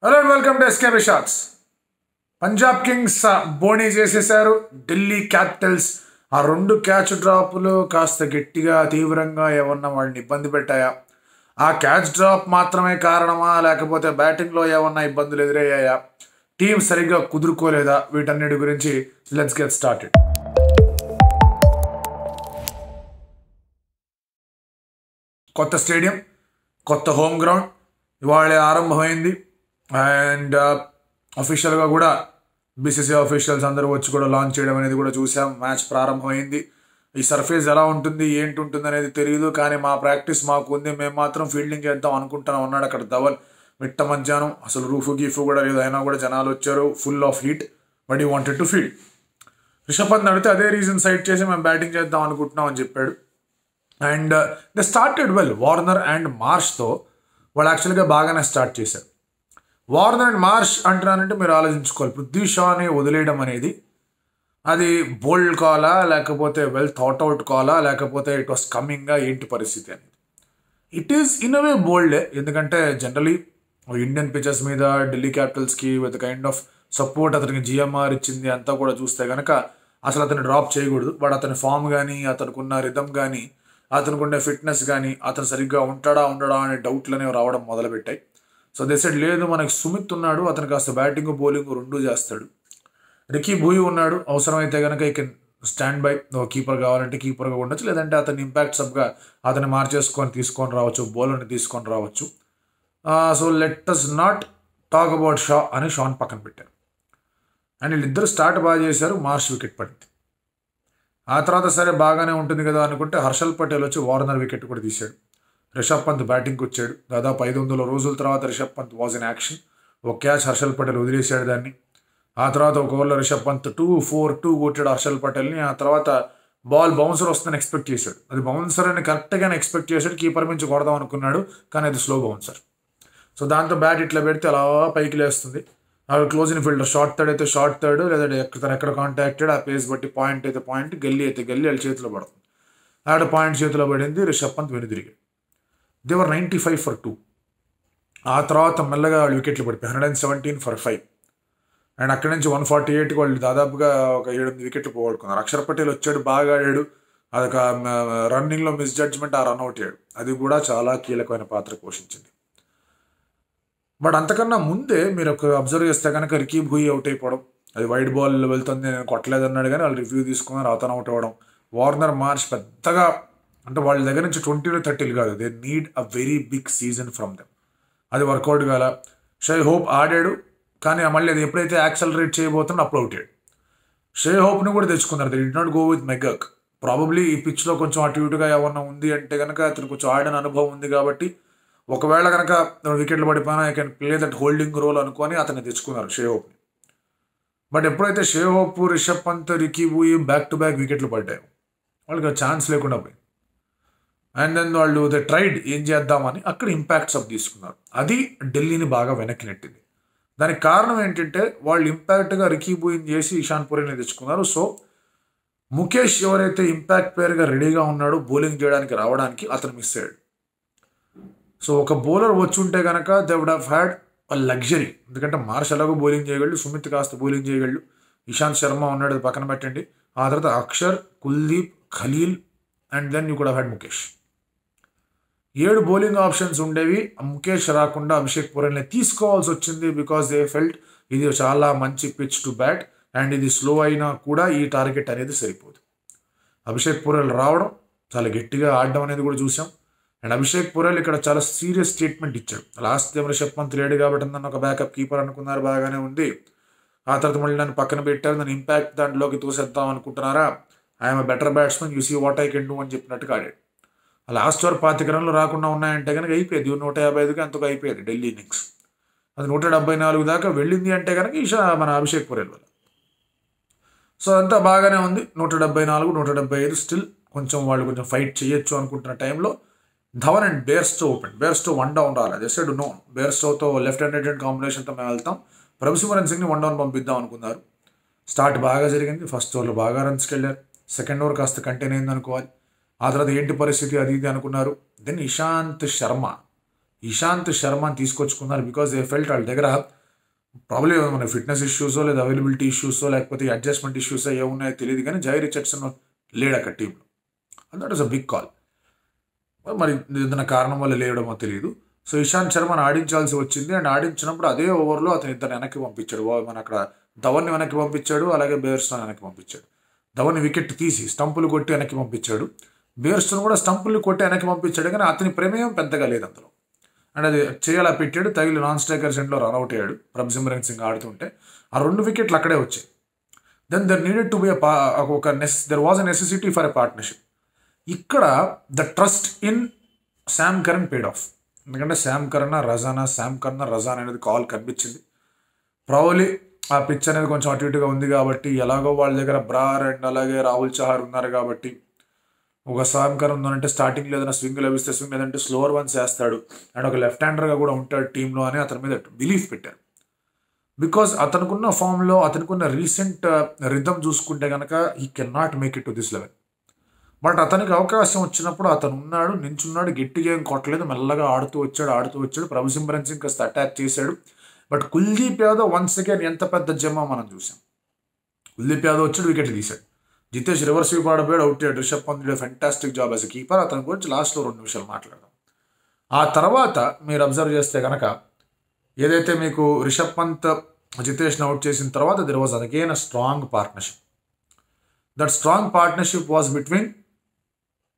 Hello and welcome to SKB shots. Punjab Kings బోనీ చేసేశారు. Delhi Capitals ఆ రెండు క్యాచ్ డ్రాపులు కాస్త గట్టిగా తీవ్రంగా ఏమన్నా వాళ్ళని ఇబ్బంది పెట్టాయా? ఆ క్యాచ్ డ్రాప్ మాత్రమే కారణమా, లేకపోతే బ్యాటింగ్లో ఏమన్నా ఇబ్బందులు ఎదురయ్యాయా? టీం సరిగ్గా కుదురుకోలేదా? వీటన్నిటి గురించి లెట్స్ గెట్ స్టార్టెడ్. కొత్త స్టేడియం, కొత్త హోమ్ గ్రౌండ్ ఇవాళ ఆరంభమైంది. అండ్ అఫీషియల్గా కూడా బీసీసీఐ అఫీషియల్స్ అందరూ వచ్చి కూడా లాంచ్ చేయడం అనేది కూడా చూసాం. మ్యాచ్ ప్రారంభమైంది. ఈ సర్ఫేస్ ఎలా ఉంటుంది, ఏంటి ఉంటుంది అనేది తెలియదు, కానీ మా ప్రాక్టీస్ మాకు ఉంది, మేము మాత్రం ఫీల్డింగ్ చేద్దాం అనుకుంటాం అన్నాడు అక్కడ ధవల్. మిట్ట మధ్యాహ్నం అసలు రూఫ్ గీఫ్ కూడా లేదు, అయినా కూడా జనాలు వచ్చారు, full of heat, but he wanted to field. Rishabh Pant అడిగితే అదే రీజన్ సైడ్ చేసి మేము బ్యాటింగ్ చేద్దాం అనుకుంటున్నాం అని చెప్పాడు. And they started well. Warner and మార్ష్తో వాళ్ళు యాక్చువల్గా బాగానే స్టార్ట్ చేశారు. వార్నర్ అండ్ మార్ష్ అంటున్నానంటే మీరు ఆలోచించుకోవాలి, పృథ్వీ షాని వదిలేయడం అనేది అది బోల్డ్ కాలా, లేకపోతే వెల్ థాట్ అవుట్ కాలా, లేకపోతే ఇట్ వాస్ కమింగ్గా, ఏంటి పరిస్థితి అనేది. It is in a way బోల్డే, ఎందుకంటే జనరలీ ఇండియన్ పిచెస్ మీద ఢిల్లీ క్యాపిటల్స్కి విత్ కైండ్ ఆఫ్ సపోర్ట్ అతనికి జిఎంఆర్ ఇచ్చింది అంతా కూడా చూస్తే కనుక అసలు అతను డ్రాప్ చేయకూడదు. బట్ అతని ఫామ్ కానీ, అతనుకున్న రిథమ్ కానీ, అతనుకున్న ఫిట్నెస్ కానీ, అతను సరిగ్గా ఉంటాడా అనే డౌట్లు అనేవి రావడం మొదలుపెట్టాయి. సో దే సెడ్ లేదు, మనకి సుమిత్ ఉన్నాడు, అతను కాస్త బ్యాటింగ్ బౌలింగ్ రెండూ చేస్తాడు. రికీ భూయి ఉన్నాడు, అవసరమైతే కనుక ఈ కెన్ స్టాండ్ బై, కీపర్ కావాలంటే కీపర్గా ఉండొచ్చు, లేదంటే అతని ఇంపాక్ట్ సబ్గా అతన్ని మార్చేసుకొని తీసుకొని రావచ్చు, బౌలర్ని తీసుకొని రావచ్చు. So let us not talk about Shaw అని షాన్ పక్కన పెట్టారు. అండ్ వీళ్ళిద్దరు స్టార్ట్ బాగా చేశారు. మార్ష్ వికెట్ పడింది. ఆ తర్వాత సరే బాగానే ఉంటుంది కదా అనుకుంటే హర్షల్ పటేల్ వచ్చి వార్నర్ వికెట్ కూడా తీశాడు. రిషబ్ పంత్ బ్యాటింగ్కి వచ్చాడు. దాదాపు 500 రోజుల తర్వాత Rishabh Pant was in action. ఒక క్యాచ్ హర్షల్ పటేల్ వదిలేశాడు దాన్ని. ఆ తర్వాత ఒక ఓవర్లో రిషబ్ పంత్ 2-4-2 కొట్టాడు హర్షల్ పటేల్ని. ఆ తర్వాత బాల్ బౌన్సర్ వస్తుందని ఎక్స్పెక్ట్ చేశాడు. అది బౌన్సర్ అని కరెక్ట్గానే ఎక్స్పెక్ట్ చేశాడు. కీపర్ నుంచి కొడదాం అనుకున్నాడు, కానీ అది స్లో బౌన్సర్. సో దాంతో బ్యాట్ ఇట్లా పెడితే అలా పైకి లేస్తుంది. క్లోజింగ్ ఫీల్డర్ షార్ట్ థర్డ్ అయితే షార్ట్ థర్డ్, లేదంటే తను ఎక్కడ కాంటాక్టెడ్ ఆ పేస్ బట్టి పాయింట్ అయితే పాయింట్, గల్లీ అయితే గల్లీ, వాళ్ళ చేతిలో పడుతుంది. ఆడ పాయింట్ చేతిలో పడింది. రిషబ్ పంత్ వెనుదిరిగాడు. దేవర్ 95 for 2. ఆ తర్వాత మెల్లగా వాళ్ళు వికెట్లు పడిపోయి 117 for 5. అండ్ అక్కడి నుంచి 148కి వాళ్ళు దాదాపుగా ఒక 7-8 వికెట్లు పోగొట్టుకున్నారు. అక్షర్ పటేల్ వచ్చాడు, బాగా ఆడాడు. అదొక రన్నింగ్లో మిస్ జడ్జ్మెంట్, ఆ రన్అట్ అయ్యాడు. అది కూడా చాలా కీలకమైన పాత్ర పోషించింది. బట్ అంతకన్నా ముందే మీరు ఒక అబ్జర్వ్ చేస్తే కనుక రికీ భూయి అవుట్ అయిపోవడం, అది వైడ్ బాల్ వెళ్తుంది, నేను కొట్టలేదన్నాడు, కానీ వాళ్ళు రివ్యూ తీసుకున్నారు, అతను అవుట్ అవ్వడం. వార్నర్ మార్ష్ పెద్దగా అంటే వాళ్ళ దగ్గర నుంచి 20-30 కాదు, they need a very big season from them. అది వర్కౌట్ కాల. షై హోప్ ఆడాడు, కానీ మళ్ళీ అది ఎప్పుడైతే యాక్సలరేట్ చేయబోతున్నా అప్పుడు అవుట్ అయ్యాడు. షై హోప్ని కూడా తెచ్చుకున్నారు. They did not go with McGurk. Probably ఈ పిచ్లో కొంచెం అటు ఇటుగా ఏమన్నా ఉంది అంటే కనుక అతను కొంచెం ఆడిన అనుభవం ఉంది కాబట్టి ఒకవేళ కనుక వికెట్లు పడిపోయినా I can play that holding role అనుకొని అతన్ని తెచ్చుకున్నారు షే హోప్ని. బట్ ఎప్పుడైతే Shai Hope, Rishabh Pant, Ricky Bhui back to back వికెట్లు పడ్డాయి, వాళ్ళకి ఛాన్స్ లేకుండా పోయింది. అండ్ దెన్ వాళ్ళు దే ట్రైడ్ ఏం చేద్దామని అక్కడ ఇంపాక్ట్ సబ్ తీసుకున్నారు. అది ఢిల్లీని బాగా వెనక్కి నెట్టింది. దానికి కారణం ఏంటంటే వాళ్ళు ఇంపాక్ట్గా రికీ భూయిని చేసి ఇషాన్ పురిని తెచ్చుకున్నారు. సో ముఖేష్ ఎవరైతే ఇంపాక్ట్ ప్లేయర్గా రెడీగా ఉన్నాడో బౌలింగ్ చేయడానికి రావడానికి, అతను మిస్ అయ్యాడు. సో ఒక బౌలర్ వచ్చి ఉంటే కనుక they would have had a luxury. ఎందుకంటే మార్ష్ ఎలాగో బౌలింగ్ చేయగలడు, సుమిత్ కాస్త బౌలింగ్ చేయగలడు, ఇషాంత్ శర్మ ఉన్నాడు, అది పక్కన పెట్టండి. ఆ తర్వాత Axar, Kuldeep, Khaleel, and then you could have had Mukesh. 7 bowling options ఉండేవి. ముఖేష్ రాకుండా అభిషేక్ పురేల్ని తీసుకోవాల్సి వచ్చింది. బికాస్ దే ఫెల్ట్ ఇది చాలా మంచి పిచ్ టు బ్యాట్, అండ్ ఇది స్లో అయినా కూడా ఈ టార్గెట్ అనేది సరిపోదు. అభిషేక్ పురేల్ రావడం, చాలా గట్టిగా ఆడడం అనేది కూడా చూసాం. అండ్ అభిషేక్ పురేల్ ఇక్కడ చాలా సీరియస్ స్టేట్మెంట్ ఇచ్చాడు. లాస్ట్ టైం రిషబ్ పంత్ లేడు కాబట్టి నన్ను ఒక బ్యాకప్ కీపర్ అనుకున్నారు, బాగానే ఉంది. ఆ తర్వాత మళ్ళీ నన్ను పక్కన పెట్టారు, నన్ను ఇంపాక్ట్ దాంట్లోకి తోసేద్దాం అనుకుంటున్నారా, I'm a better batsmen, you see what I can do అని చెప్పినట్టుగా ఆడాడు. లాస్ట్ ఓవర్ 25 రన్లు రాకుండా ఉన్నాయంటే కనుక అయిపోయేది 155కి అంతకు అయిపోయేది ఢిల్లీ ఇన్నింగ్స్. అది 174 దాకా వెళ్ళింది అంటే కనుక మన అభిషేక్ పురేల్ వల్ల. సో అంతా బాగానే ఉంది. 174, 175 స్టిల్ కొంచెం వాళ్ళు కొంచెం ఫైట్ చేయొచ్చు అనుకుంటున్న టైంలో Dhawan and Bairstow open. Bairstow 1 down రాలేదు. జస్ట్ నో, బేర్స్టోతో లెఫ్ట్ హ్యాండ్ కాంబినేషన్తో మేము వెళ్తాం, ప్రభు సింగ్ని 1 down పంపిద్దాం అనుకున్నారు. స్టార్ట్ బాగా జరిగింది. ఫస్ట్ ఓవర్లో బాగా రన్స్కి వెళ్ళారు. సెకండ్ ఓవర్ కాస్త కంటైన్ అయింది అనుకోవాలి. ఆ తర్వాత ఏంటి పరిస్థితి అది ఇది అనుకున్నారు. దెన్ ఇషాంత్ శర్మ ఇషాంత్ శర్మని తీసుకొచ్చుకున్నారు బికాజ్ దే ఫెల్ట్ వాళ్ళ దగ్గర ప్రాబ్లీ మన ఫిట్నెస్ ఇష్యూసో లేదా అవైలబిలిటీ ఇష్యూసో లేకపోతే అడ్జస్ట్మెంట్ ఇష్యూసో ఏమున్నాయో తెలియదు, కానీ జై రిచర్డ్సన్ లేడు అక్కడ టీంలో. And that is a big call. మరి ఏదైనా కారణం వల్ల లేవడమో తెలియదు. సో ఇషాంత్ శర్మను ఆడించాల్సి వచ్చింది. అండ్ ఆడించినప్పుడు అదే ఓవర్లో అతను ఇద్దరు వెనక్కి పంపించాడు. మన అక్కడ ధవన్ని వెనక్కి పంపించాడు, అలాగే బేర్స్టోన్ వెనక్కి పంపించాడు. ధవన్ని వికెట్ తీసి స్టంపులు కొట్టి వెనక్కి పంపించాడు, బేర్స్టోన్ కూడా స్టంపుల్ని కొట్టి వెనక్కి పంపించాడు. కానీ అతని ప్రమేయం పెద్దగా లేదు అందులో. అండ్ అది చేయాలా పెట్టాడు, తగిలి నాన్ స్ట్రైకర్స్ ఎండ్లో రన్అట్ అయ్యాడు ప్రభసిమ్రన్ సింగ్ ఆడుతుంటే. ఆ 2 వికెట్లు అక్కడే వచ్చాయి. Then there needed to be there was a necessity for a partnership. ఇక్కడ the trust in Sam Curran paid off. ఎందుకంటే శామ్ కరన్ రజానా అనేది కాల్ కనిపించింది. ప్రాబబ్లీ ఆ పిచ్ అనేది కొంచెం అటు ఇటుగా ఉంది కాబట్టి, ఎలాగో వాళ్ళ దగ్గర బ్రార్ అండ్ అలాగే రాహుల్ చహార్ ఉన్నారు కాబట్టి, ఒక శామ్ కరన్ ఉందంటే స్టార్టింగ్లో ఏదైనా స్వింగ్ లభిస్తే స్వింగ్, లేదంటే స్లోవర్ వన్స్ వేస్తాడు అండ్ ఒక లెఫ్ట్ హ్యాండర్గా కూడా ఉంటాడు టీంలో అని అతని మీద బిలీఫ్ పెట్టారు. బికాజ్ అతనుకున్న ఫామ్లో అతనుకున్న రీసెంట్ రిథమ్ చూసుకుంటే కనుక he can not make it to this level. But అతనికి అవకాశం వచ్చినప్పుడు అతను ఉన్నాడు, నించున్నాడు, గట్టిగా ఏం కొట్టలేదు, మెల్లగా ఆడుతూ వచ్చాడు. ప్రభసిమ్రన్ సింగ్ కాస్త అటాక్ చేశాడు. But Kuldeep Yadav once again ఎంత పెద్ద జమ్మా మనం చూసాం. కుల్దీప్ యాదవ్ వచ్చాడు, వికెట్లు తీశాడు. జితేష్ రివర్స్ స్వీప్ ఆడబోయాడు, అవుట్ అయ్యాడు. Rishabh Pant fantastic job as a keeper. అతని గురించి లాస్ట్లో 2 నిమిషాలు మాట్లాడదాం. ఆ తర్వాత మీరు అబ్జర్వ్ చేస్తే కనుక ఏదైతే మీకు రిషబ్ పంత్ జితేష్ని అవుట్ చేసిన తర్వాత there was again a strong partnership. That strong partnership was between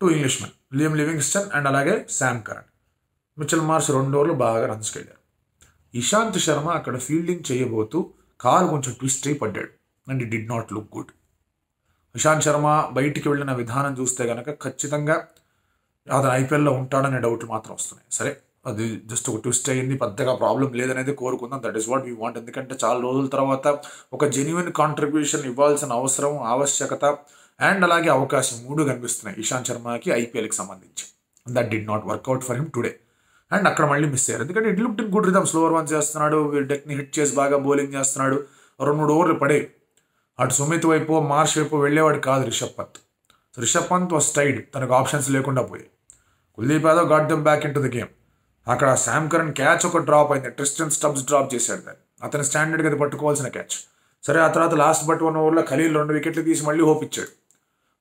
2 Englishmen, Liam Livingstone and అలాగే శామ్ కరన్. మిచెల్ మార్ష్ 2 ఓవర్లు బాగా రన్స్కి వెళ్ళారు. ఇషాంత్ శర్మ అక్కడ ఫీల్డింగ్ చేయబోతూ కాలు కొంచెం ట్విస్ట్ అయి పడ్డాడు and it did not look good. Ishant Sharma బయటికి వెళ్ళిన విధానం చూస్తే కనుక ఖచ్చితంగా అతను ఐపీఎల్లో ఉంటాడనే డౌట్లు మాత్రం వస్తున్నాయి. సరే, అది జస్ట్ ఒక ట్విస్ట్ అయ్యింది, పెద్దగా ప్రాబ్లం లేదనేది కోరుకుందాం. That is what we want. ఎందుకంటే చాలా రోజుల తర్వాత ఒక జెన్యున్ కాంట్రిబ్యూషన్ ఇవ్వాల్సిన అవసరం, ఆవశ్యకత అండ్ అలాగే అవకాశం 3 కనిపిస్తున్నాయి ఇషాంత్ శర్మకి ఐపీఎల్కి సంబంధించి. That did not work out for him today. And అక్కడ మళ్ళీ మిస్ అయ్యారు. ఎందుకంటే it looked in good rhythm, slower ones చేస్తున్నాడు, డెక్ని హిట్ చేసి బాగా బౌలింగ్ చేస్తున్నాడు. 2-3 ఓవర్లు పడే అటు సుమిత్ వైపు మార్ష్ వైపు వెళ్ళేవాడు కాదు Rishabh Pant. So Rishabh Pant was tied, తనకు ఆప్షన్స్ లేకుండా పోయాయి. Kuldeep Yadav got them back in to the game. అక్కడ శామ్ కరన్ క్యాచ్ ఒక డ్రాప్ అయింది, ట్రిస్టన్ స్టబ్స్ డ్రాప్ చేశాడు దాన్ని. అతని స్టాండర్డ్కి అది పట్టుకోవాల్సిన క్యాచ్. సరే, ఆ తర్వాత లాస్ట్ బట్ 1 ఓవర్లో ఖలీల్ 2 వికెట్లు తీసి మళ్ళీ హోప్ ఇచ్చాడు.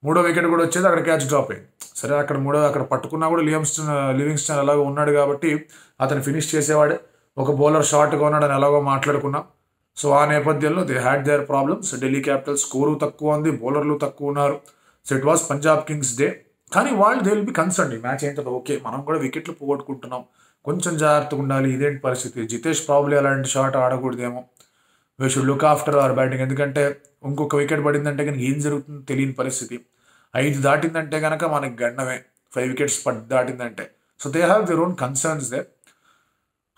3వ వికెట్ కూడా వచ్చేది, అక్కడ క్యాచ్ డ్రాప్ అయింది. సరే, అక్కడ పట్టుకున్నా కూడా లివింగ్స్టన్ ఎలాగో ఉన్నాడు కాబట్టి అతను ఫినిష్ చేసేవాడే. ఒక బౌలర్ షార్ట్గా ఉన్నాడని ఎలాగో మాట్లాడుకున్నాం. సో ఆ నేపథ్యంలో they had their problems. Delhi capitals score తక్కువ ఉంది, బౌలర్లు తక్కువ ఉన్నారు. So it was Punjab kings day. కానీ వాళ్ళు దే విల్ బి కన్సర్న్. ఈ మ్యాచ్ ఏంటో ఓకే, మనం కూడా వికెట్లు పోగొట్టుకుంటున్నాం, కొంచెం జాగ్రత్తగా ఉండాలి. ఇదేంటి పరిస్థితి, జితేష్ ప్రాబ్లీ అలాంటి షాట్ ఆడకూడదేమో, we should look after our batting. ఎందుకంటే ఇంకొక వికెట్ పడిందంటే కనుక ఏం జరుగుతుందో తెలియని పరిస్థితి. 5 దాటిందంటే కనుక మనకి గండమే, 5 వికెట్స్ దాటిందంటే. So they have their own concerns they.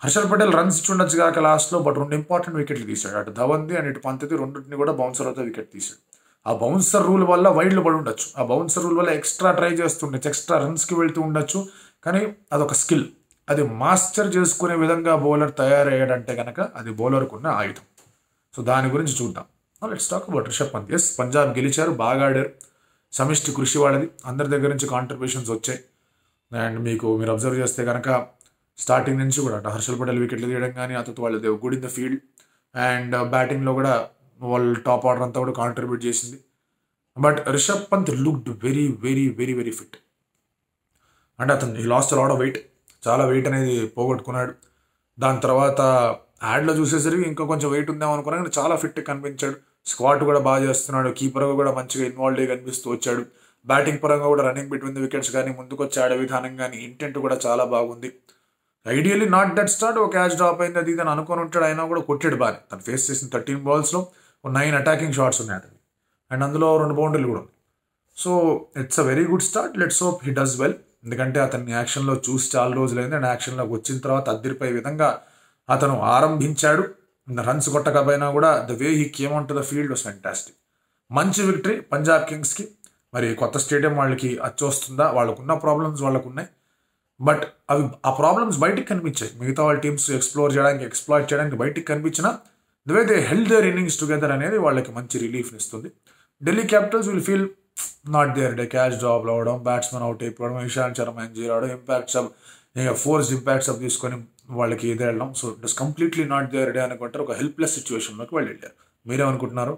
Harshal Patel runs ఇచ్చి ఉండొచ్చు కాక లాస్ట్లో, బట్ 2 ఇంపార్టెంట్ వికెట్లు తీశాడు. అటు ధవన్ది అండ్ ఇటు పంత్ది, 2ని కూడా బౌన్సర్ అవుతా వికెట్ తీశాడు. ఆ బౌన్సర్ రూల్ వల్ల వైడ్లు పడి ఉండొచ్చు, ఆ బౌన్సర్ రూల్ వల్ల ఎక్స్ట్రా ట్రై చేస్తుండొచ్చు, ఎక్స్ట్రా రన్స్కి వెళ్తూ ఉండొచ్చు. కానీ అదొక స్కిల్, అది మాస్టర్ చేసుకునే విధంగా బౌలర్ తయారయ్యాడంటే కనుక అది బౌలర్కు ఉన్న ఆయుధం. సో దాని గురించి చూద్దాం. Let's talk about Rishabh Pant. Yes, Punjab గెలిచారు, బాగా ఆడారు, సమిష్టి కృషి వాళ్ళది, అందరి దగ్గర నుంచి కాంట్రిబ్యూషన్స్ వచ్చాయి. అండ్ మీరు అబ్జర్వ్ చేస్తే కనుక స్టార్టింగ్ నుంచి కూడా హర్షల్ పటేల్ వికెట్లు తీయడం కానీ, ఆ తర్వాత వాళ్ళు good in the field and బ్యాటింగ్లో కూడా వాళ్ళు టాప్ ఆర్డర్ అంతా కూడా కాంట్రిబ్యూట్ చేసింది. But Rishabh Pant looked very very very very fit. అంటే అతను ఈ లాస్ట్ లాడ్ ఆఫ్ వెయిట్, చాలా వెయిట్ అనేది పోగొట్టుకున్నాడు. దాని తర్వాత యాడ్లో చూసేసరికి ఇంకా కొంచెం వెయిట్ ఉందేమో అనుకున్నా, కానీ చాలా ఫిట్ కనిపించాడు. స్క్వాట్ కూడా బాగా చేస్తున్నాడు, కీపర్గా కూడా మంచిగా ఇన్వాల్వ్ అయ్యి కనిపిస్తూ వచ్చాడు. బ్యాటింగ్ పరంగా కూడా రన్నింగ్ బిట్వీన్ ది వికెట్స్ కానీ, ముందుకు వచ్చి ఆడే విధానం కానీ, ఇంటెంట్ కూడా చాలా బాగుంది. ఐడియల్లీ నాట్ దట్ స్టార్ట్, ఒక క్యాచ్ డ్రాప్ అయింది, అది అని అనుకుని ఉంటాడు. అయినా కూడా కొట్టాడు బాగా. తను ఫేస్ చేసిన 13 బాల్స్లో 9 అటాకింగ్ షాట్స్ ఉన్నాయి అతను, అండ్ అందులో 2 బౌండరీలు కూడా ఉన్నాయి. So it's a very good start. Let's hope he does well. ఎందుకంటే అతన్ని యాక్షన్లో చూసి చాలా రోజులైంది, అండ్ యాక్షన్లోకి వచ్చిన తర్వాత అద్దరిపోయే విధంగా అతను ఆరంభించాడు. రన్స్ కొట్టకపోయినా కూడా the way he came on to the field was fantastic. మంచి విక్టరీ పంజాబ్ కింగ్స్కి. మరి కొత్త స్టేడియం వాళ్ళకి అచ్చొస్తుందా, వాళ్ళకున్న ప్రాబ్లమ్స్ వాళ్ళకు ఉన్నాయి, బట్ అవి ఆ ప్రాబ్లమ్స్ బయటికి కనిపించాయి. మిగతా వాళ్ళ టీమ్స్ ఎక్స్ప్లాయిట్ చేయడానికి బయటికి కనిపించినా the way they held their innings together అనేది వాళ్ళకి మంచి రిలీఫ్ని ఇస్తుంది. Delhi Capitals will feel not their day, catch drop అవ్వడం, బ్యాట్స్మెన్ అవుట్ అయిపోవడం, ఇషాంత్ శర్మ ఇంజరీ అవడం, ఇంపాక్ట్స్ ఆఫ్ ఇక ఫోర్స్ ఇంపాక్ట్స్ అప్ తీసుకొని వాళ్ళకి ఇది వెళ్ళడం. So it is completely not their day అనుకుంటారు. ఒక హెల్ప్లెస్ సిచ్యువేషన్లోకి వాళ్ళు వెళ్ళారు. మీరేమనుకుంటున్నారు?